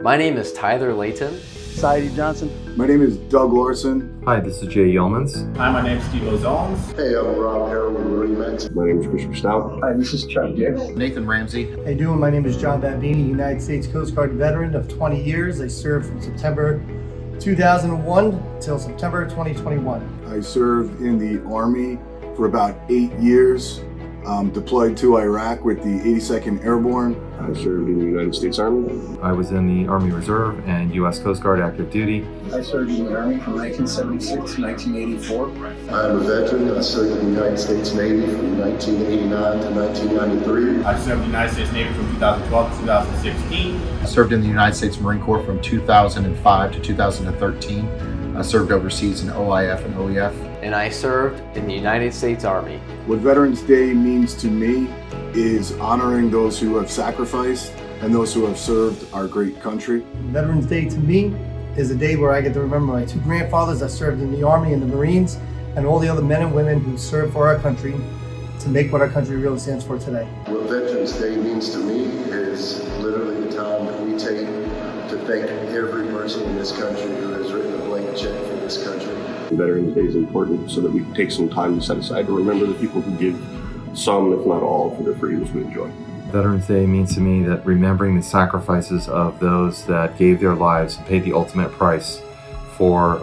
My name is Tyler Layton. Saidi Johnson. My name is Doug Larson. Hi, this is Jay Yeomans. Hi, my name is Steve Ozones. Hey, I'm Rob Harrell with MarineMax. My name is Christopher Stout. Hi, this is Chuck Gibbs. Nathan Ramsey. How you doing? My name is John Bambini, United States Coast Guard veteran of 20 years. I served from September 2001 till September 2021. I served in the Army for about 8 years. Deployed to Iraq with the 82nd Airborne. I served in the United States Army. I was in the Army Reserve and U.S. Coast Guard active duty. I served in the Army from 1976 to 1984. I'm a veteran. I served in the United States Navy from 1989 to 1993. I served in the United States Navy from 2012 to 2016. I served in the United States Marine Corps from 2005 to 2013. I served overseas in OIF and OEF. And I served in the United States Army. What Veterans Day means to me is honoring those who have sacrificed and those who have served our great country. Veterans Day to me is a day where I get to remember my two grandfathers that served in the Army and the Marines, and all the other men and women who served for our country to make what our country really stands for today. What Veterans Day means to me is literally the time that we take to thank every person in this country who has written a blank check for this country. Veterans Day is important so that we take some time to set aside to remember the people who give some, if not all, for the freedoms we enjoy. Veterans Day means to me that remembering the sacrifices of those that gave their lives and paid the ultimate price for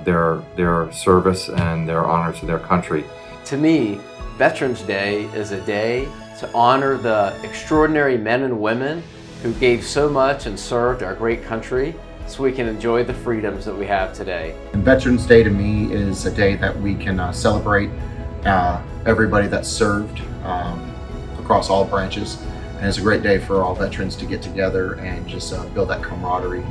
their service and their honor to their country. To me, Veterans Day is a day to honor the extraordinary men and women who gave so much and served our great country so we can enjoy the freedoms that we have today. And Veterans Day to me is a day that we can celebrate everybody that served across all branches. And it's a great day for all veterans to get together and just build that camaraderie,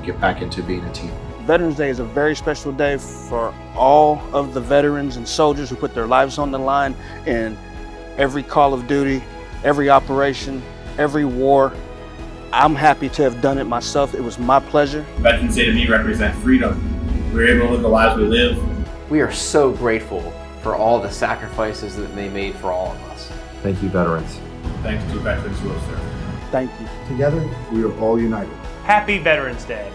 get back into being a team. Veterans Day is a very special day for all of the veterans and soldiers who put their lives on the line in every call of duty, every operation, every war. I'm happy to have done it myself. It was my pleasure. Veterans Day to me represents freedom. We're able to live the lives we live. We are so grateful for all the sacrifices that they made for all of us. Thank you, veterans. Thanks to veterans who have served. Thank you. Together, We are all united. Happy Veterans Day.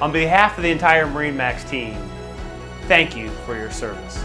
On behalf of the entire MarineMax team, thank you for your service.